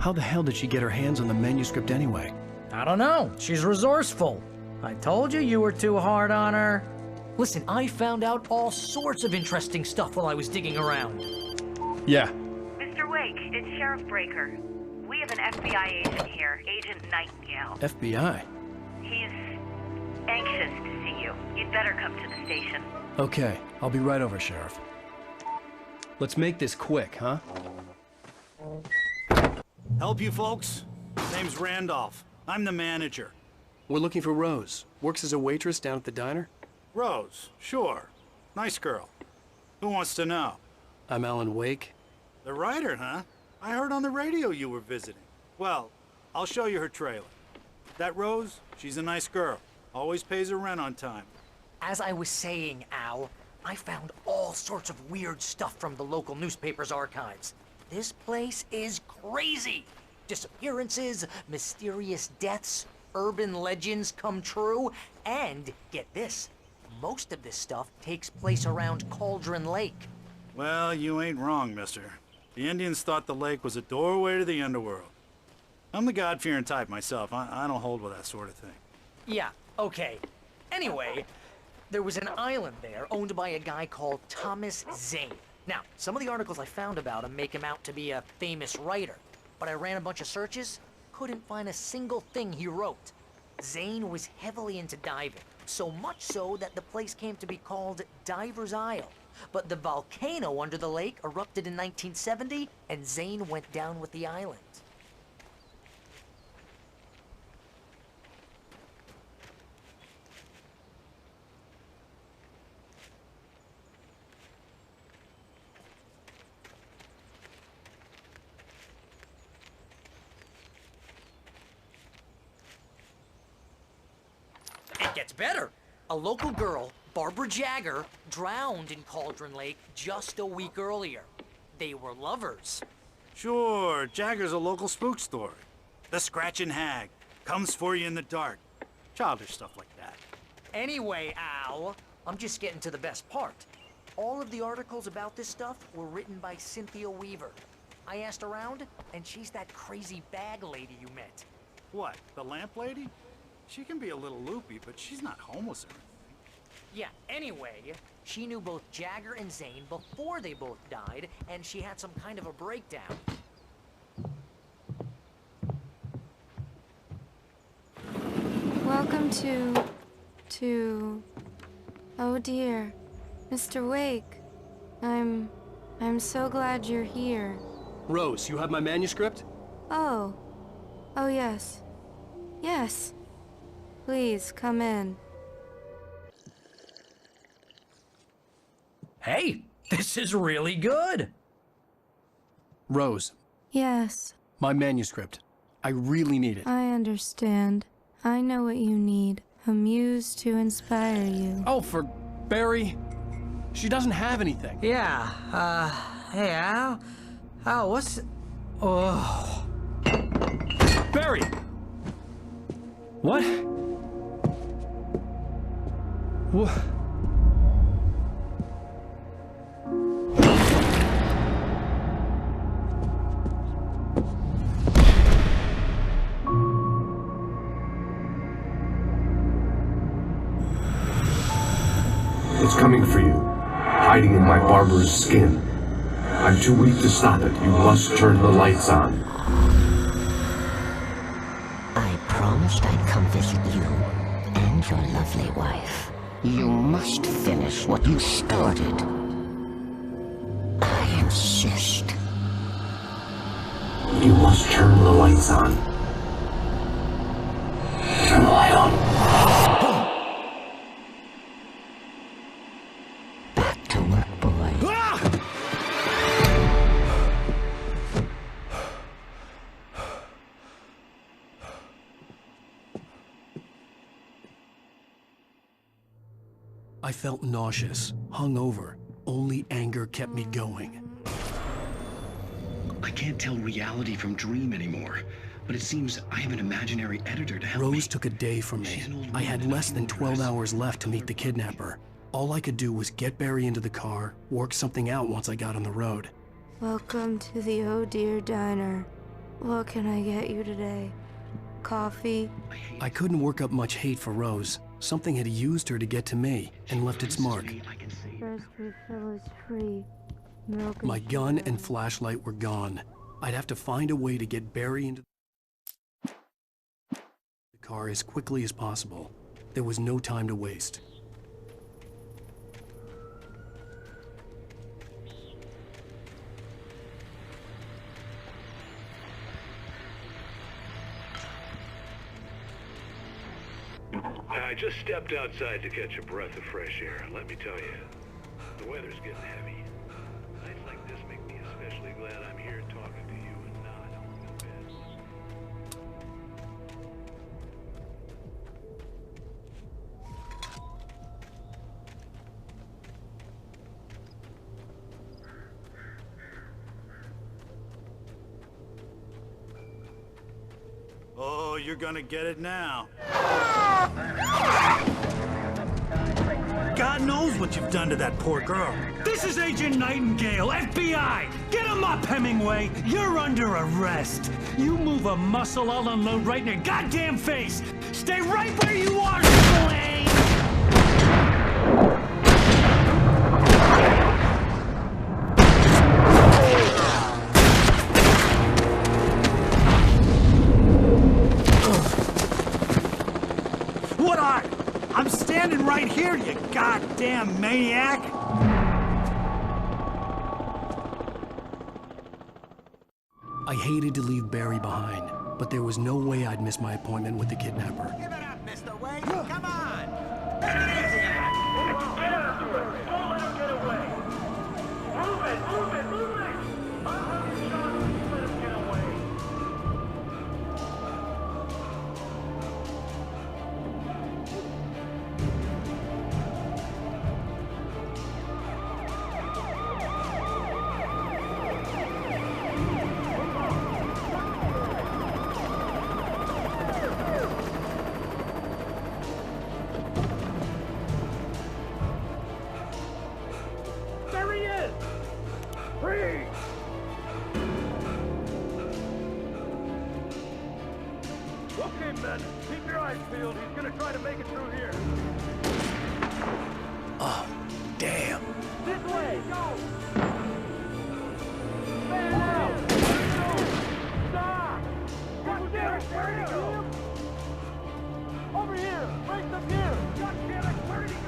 How the hell did she get her hands on the manuscript anyway? I don't know. She's resourceful. I told you you were too hard on her. Listen, I found out all sorts of interesting stuff while I was digging around. Yeah. Mr. Wake, it's Sheriff Breaker. We have an FBI agent here, Agent Nightingale. FBI? He's anxious to see you. You'd better come to the station. Okay, I'll be right over, Sheriff. Let's make this quick, huh? Help you folks? Name's Randolph. I'm the manager. We're looking for Rose. Works as a waitress down at the diner. Rose, sure. Nice girl. Who wants to know? I'm Alan Wake. The writer, huh? I heard on the radio you were visiting. Well, I'll show you her trailer. That Rose, she's a nice girl. Always pays her rent on time. As I was saying, Al, I found all sorts of weird stuff from the local newspaper's archives. This place is crazy. Disappearances, mysterious deaths, urban legends come true, and get this, most of this stuff takes place around Cauldron Lake. Well, you ain't wrong, mister. The Indians thought the lake was a doorway to the underworld. I'm the God-fearing type myself. I don't hold with that sort of thing. Yeah, okay. Anyway, there was an island there owned by a guy called Thomas Zane. Now, some of the articles I found about him make him out to be a famous writer, but I ran a bunch of searches, couldn't find a single thing he wrote. Zane was heavily into diving, so much so that the place came to be called Diver's Isle. But the volcano under the lake erupted in 1970, and Zane went down with the island. It gets better. A local girl, Barbara Jagger, drowned in Cauldron Lake just a week earlier. They were lovers. Sure, Jagger's a local spook story. The Scratching Hag comes for you in the dark. Childish stuff like that. Anyway, Al, I'm just getting to the best part. All of the articles about this stuff were written by Cynthia Weaver. I asked around, and she's that crazy bag lady you met. What, the lamp lady? She can be a little loopy, but she's not homeless or anything. Yeah, anyway, she knew both Jagger and Zane before they both died, and she had some kind of a breakdown. Welcome to... Oh dear, Mr. Wake. I'm so glad you're here. Rose, you have my manuscript? Oh. Oh yes. Yes. Please, come in. Hey, this is really good. Rose, Yes, my manuscript. I really need it. I understand. I know what you need. A muse to inspire you. Oh, for Barry? She doesn't have anything. Yeah, hey, Al? Al, what's... Oh... Barry! What? What? It's coming for you, hiding in my barber's skin. I'm too weak to stop it. You must turn the lights on. I promised I'd come visit you and your lovely wife. You must finish what you started. I insist. You must turn the lights on. Turn the light on. Back to work, boy. I felt nauseous, hungover. Only anger kept me going. I can't tell reality from dream anymore, but it seems I have an imaginary editor to help me. Rose took a day from me. She's an old I had woman, less than 12 dress. hours left to meet the kidnapper. All I could do was get Barry into the car, work something out once I got on the road. Welcome to the Oh Dear Diner. What can I get you today? Coffee? I couldn't work up much hate for Rose. Something had used her to get to me and left its mark. First refill is free. Milk and My gun sugar. and flashlight were gone. I'd have to find a way to get Barry into the car as quickly as possible. There was no time to waste. I just stepped outside to catch a breath of fresh air, and let me tell you, the weather's getting heavy. Nights like this make me especially glad I'm here talking to you and not home in bed. Oh, you're gonna get it now. God knows what you've done to that poor girl. This is Agent Nightingale, FBI! Get him up, Hemingway! You're under arrest! You move a muscle, I'll unload right in your goddamn face! Stay right where you are, Blaine! I'm standing right here, you goddamn maniac! I hated to leave Barry behind, but there was no way I'd miss my appointment with the kidnapper. Give it up, Mr. Wade. Come on. Take it easy. Get after it! Don't let him get away! Move it! Move it! Move it! I'll have you shot if you let him get away! Okay, men, keep your eyes peeled. He's gonna try to make it through here. Oh, damn. This way! Go! Fan out! Stop! God damn it, where'd he go? Over here! Break them here! God damn it, where'd he go?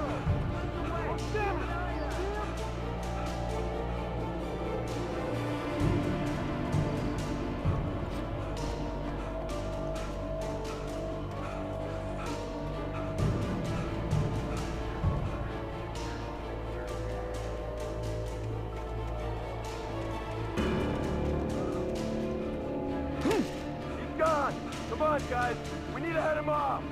Oh, damn it! Come on, guys. We need to head him off.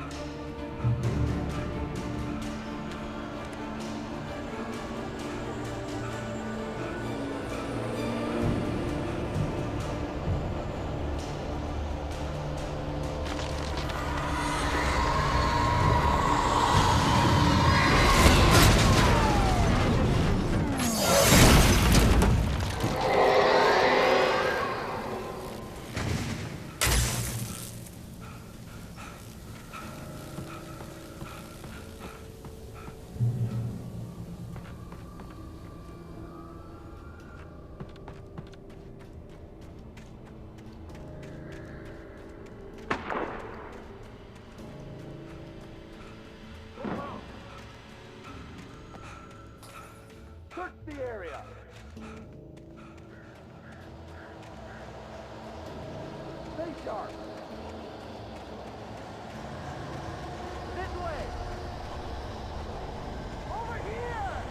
Search the area. Stay sharp. This way. Over here.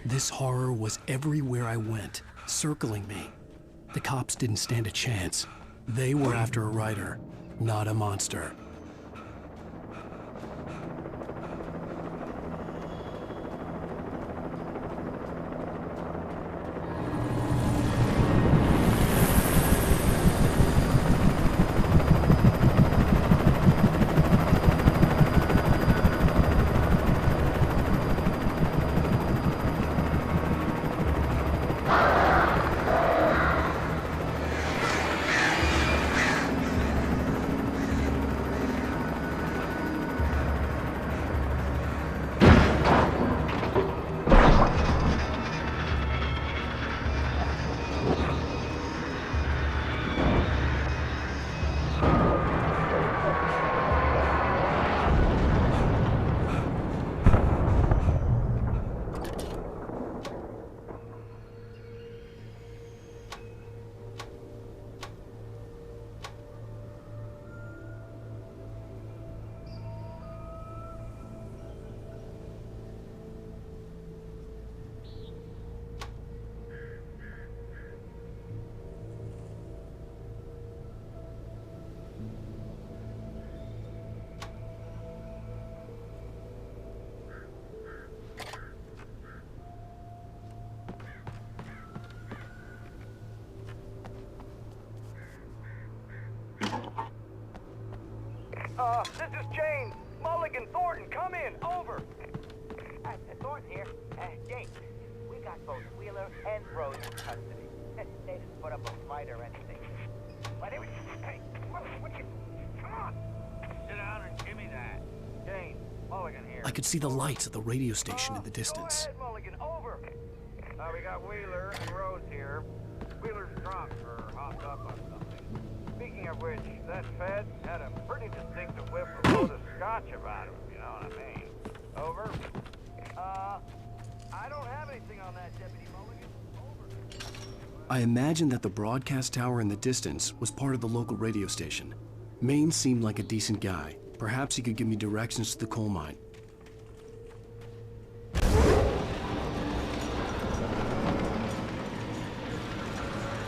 This horror was everywhere I went, circling me. The cops didn't stand a chance. They were after a writer, not a monster. This is James. Mulligan, Thornton, come in. Over. Thornton here. James, we got both Wheeler and Rose in custody. They didn't put up a fight or anything. But hey, what you... Come on. Sit down and give me that. James, Mulligan here. I could see the lights at the radio station in the distance. Go ahead, Mulligan. Over. We got Wheeler and Rose here. Wheeler's drunk or hopped up on something. Speaking of which, that Fed had a pretty distinctive whiff of load of scotch about him, you know what I mean? Over. I don't have anything on that, Deputy Mulligan. Over. I imagined that the broadcast tower in the distance was part of the local radio station. Maine seemed like a decent guy. Perhaps he could give me directions to the coal mine.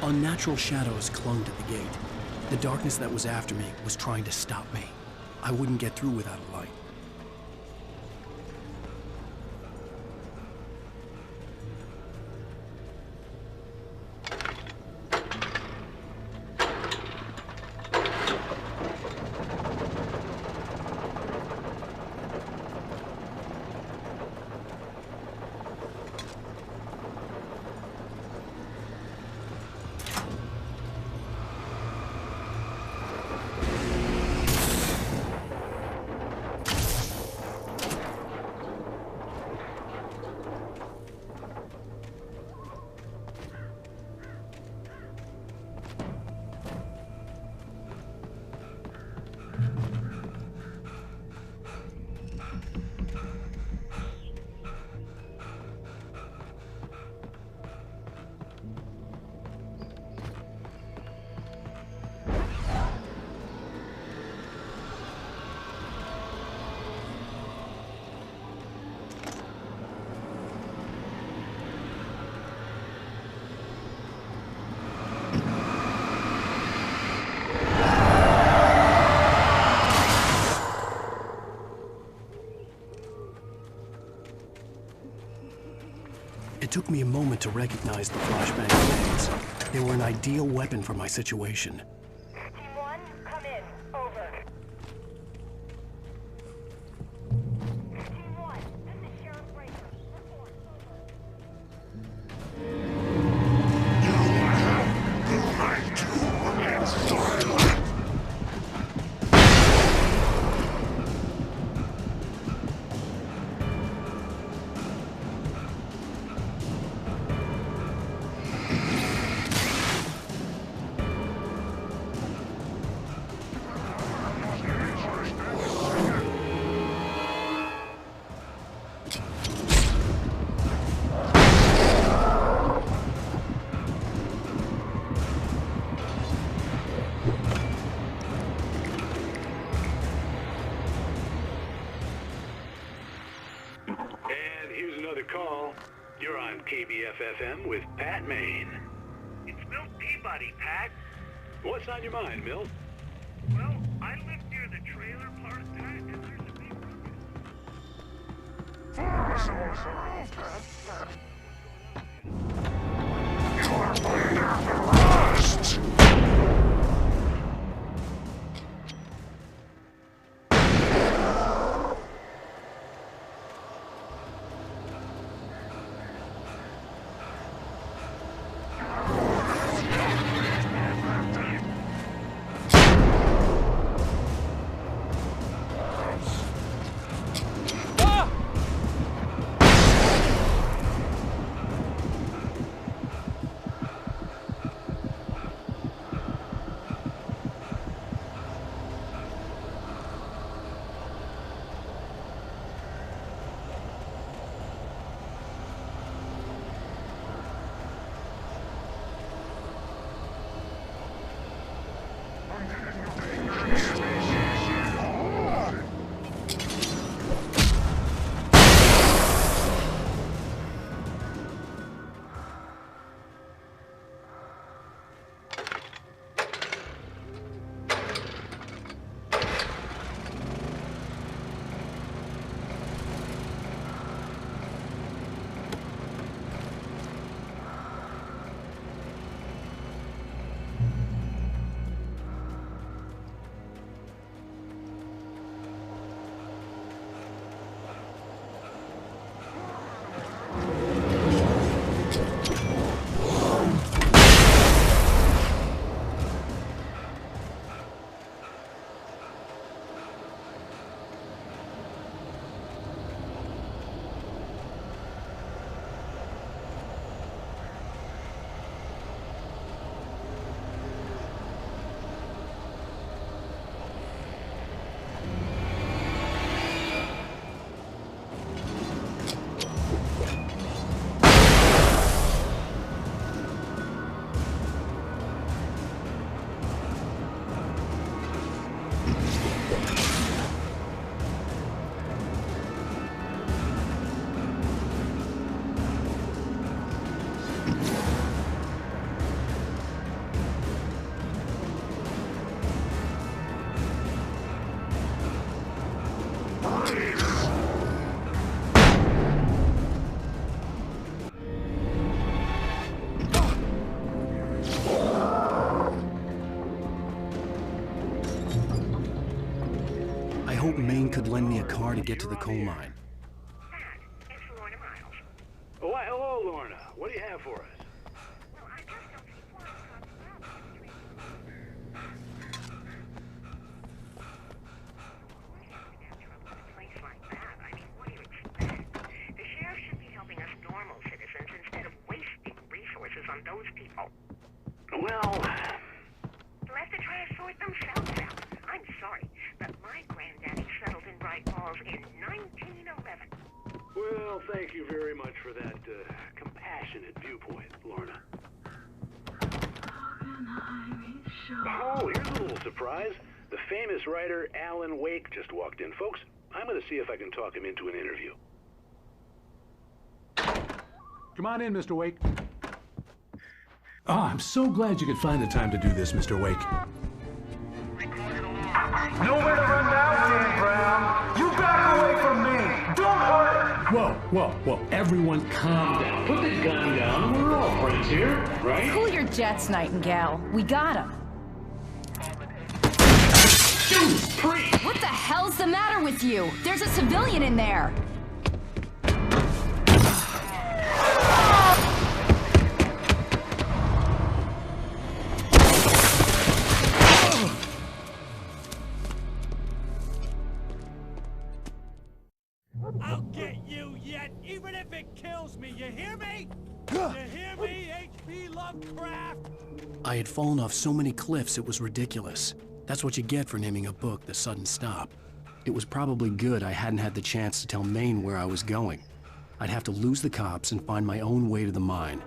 Unnatural shadows clung to the gate. The darkness that was after me was trying to stop me. I wouldn't get through without a light. It took me a moment to recognize the flashbang grenades. They were an ideal weapon for my situation. Team 1, come in. Over. Team 1, this is Sheriff Breaker. Report. You're on KBF-FM with Pat Maine. It's Milt Peabody, Pat. What's on your mind, Milt? Well, I hope Maine could lend me a car to get to the coal mine. Oh, why, hello, Lorna. What do you have for us? Those people. Well, They'll have to try to sort themselves out. I'm sorry, but my granddaddy settled in Bright Falls in 1911. well, thank you very much for that compassionate viewpoint, Lorna. Oh, here's a little surprise. The famous writer Alan Wake just walked in. Folks, I'm going to see if I can talk him into an interview. Come on in, Mr. Wake. Oh, I'm so glad you could find the time to do this, Mr. Wake. Nowhere to run now, Dan Brown. You back away from me. Don't hurt. Whoa. Everyone calm down. Put the gun down. We're all friends here, right? Cool your jets, Nightingale. We got him. Judas Priest! What the hell's the matter with you? There's a civilian in there. I'll get you yet, even if it kills me. You hear me? You hear me, H.P. Lovecraft? I had fallen off so many cliffs it was ridiculous. That's what you get for naming a book The Sudden Stop. It was probably good I hadn't had the chance to tell Maine where I was going. I'd have to lose the cops and find my own way to the mine.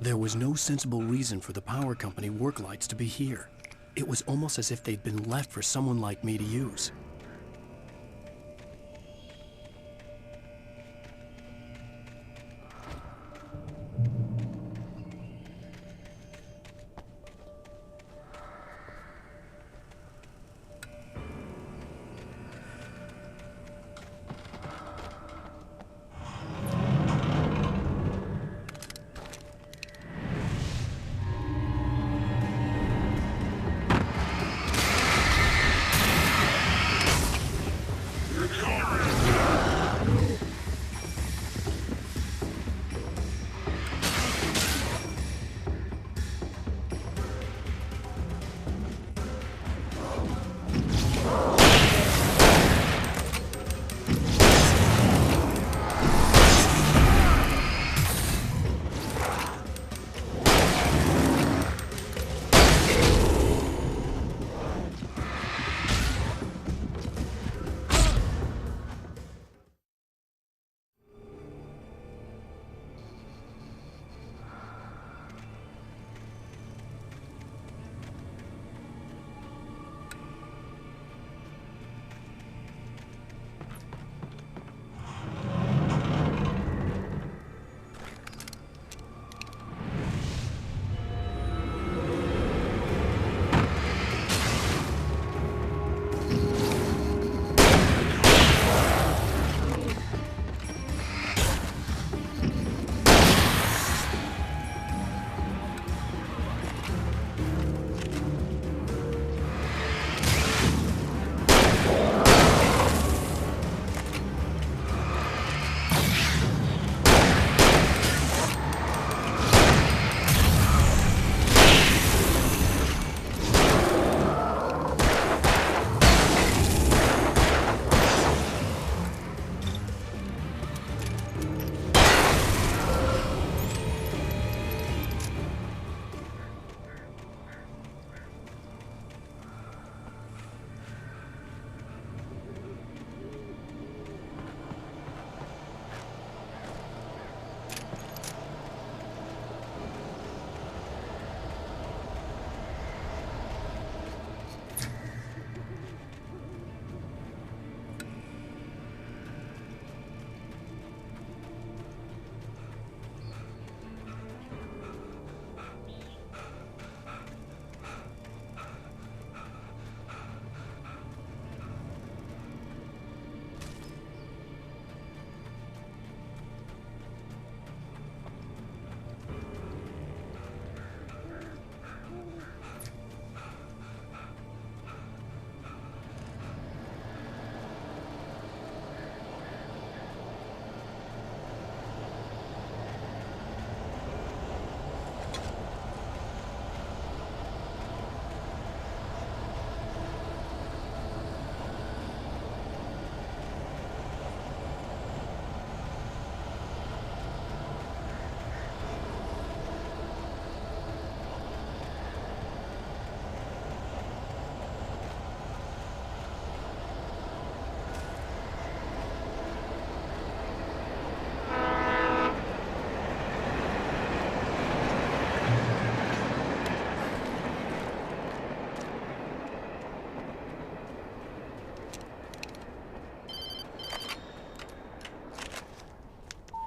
There was no sensible reason for the power company work lights to be here. It was almost as if they'd been left for someone like me to use.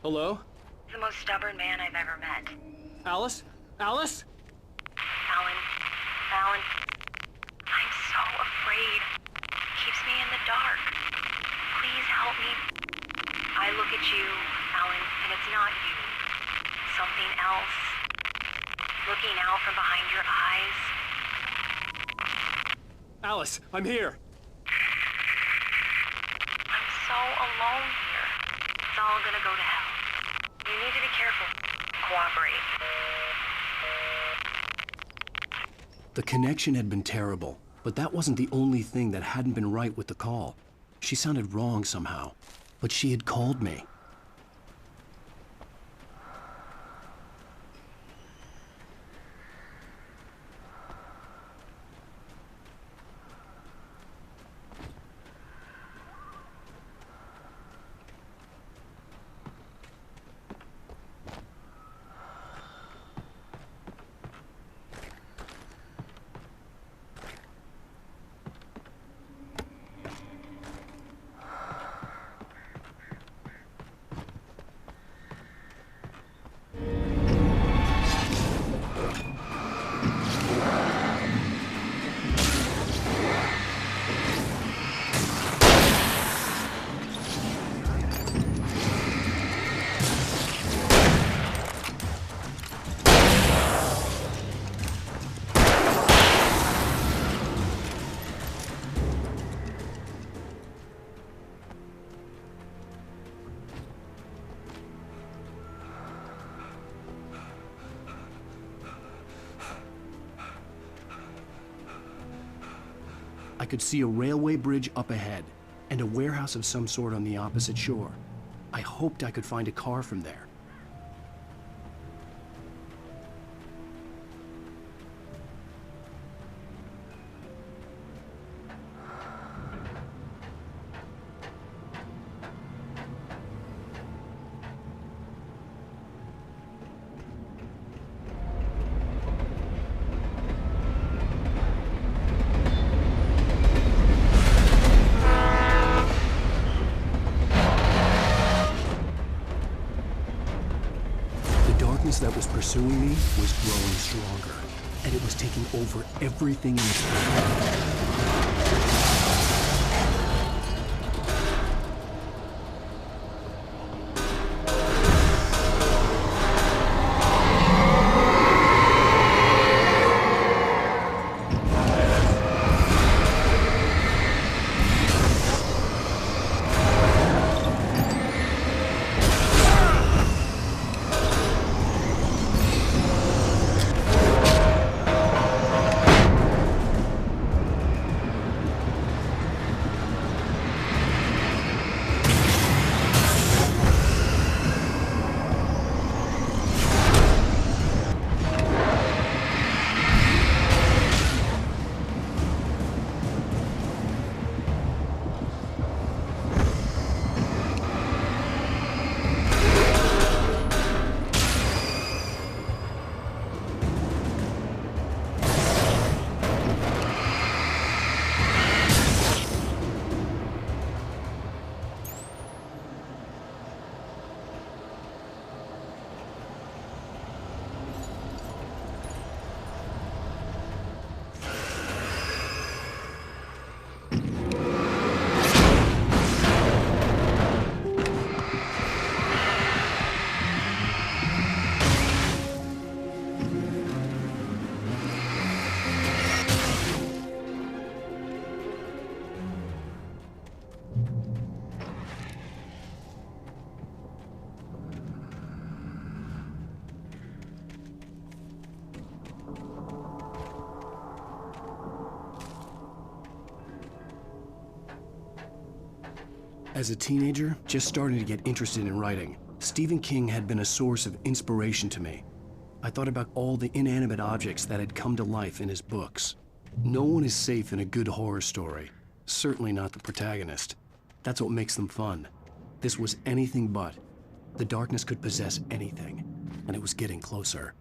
Hello? The most stubborn man I've ever met. Alice? Alice? Alan. Alan. I'm so afraid. Keeps me in the dark. Please help me. I look at you, Alan, and it's not you. Something else. Looking out from behind your eyes. Alice, I'm here. I'm so alone here. It's all gonna go to hell. You need to be careful. Cooperate. The connection had been terrible, but that wasn't the only thing that hadn't been right with the call. She sounded wrong somehow, but she had called me. could see a railway bridge up ahead, and a warehouse of some sort on the opposite shore. I hoped I could find a car from there. That was pursuing me was growing stronger, and it was taking over everything in its path. As a teenager, just starting to get interested in writing, Stephen King had been a source of inspiration to me. I thought about all the inanimate objects that had come to life in his books. No one is safe in a good horror story. Certainly not the protagonist. That's what makes them fun. This was anything but. The darkness could possess anything, and it was getting closer.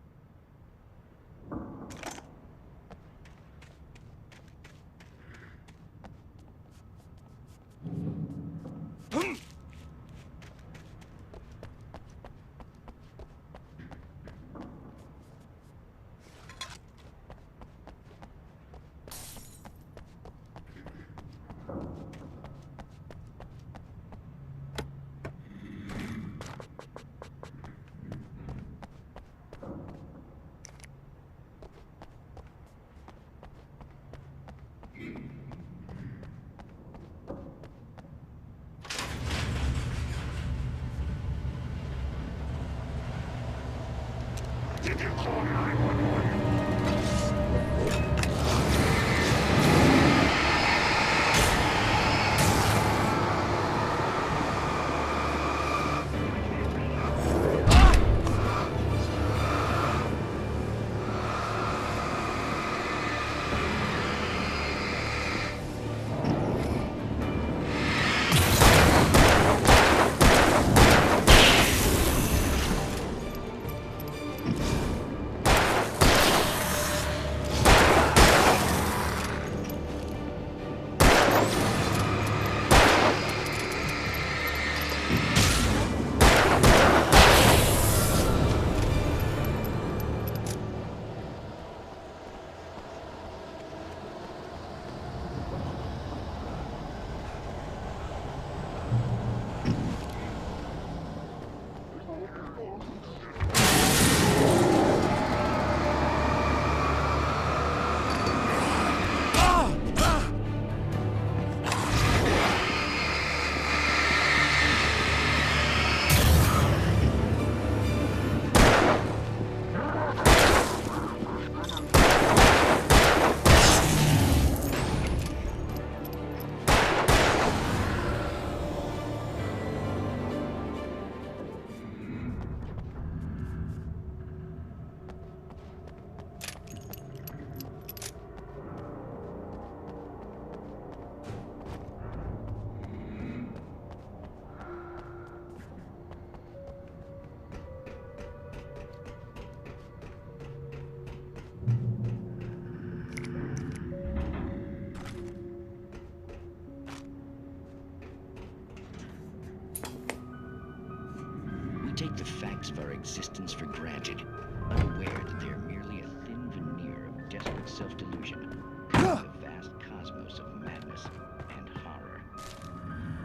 We take the facts of our existence for granted, unaware that they are merely a thin veneer of desperate self-delusion, a vast cosmos of madness and horror.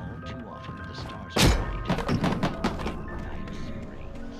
All too often, the stars are bright in Night Springs.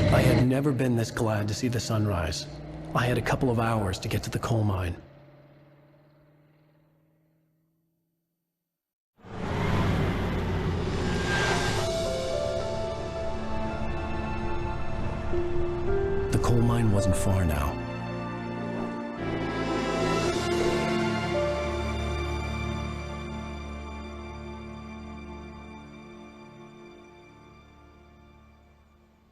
I had never been this glad to see the sunrise. I had a couple of hours to get to the coal mine. The coal mine wasn't far now.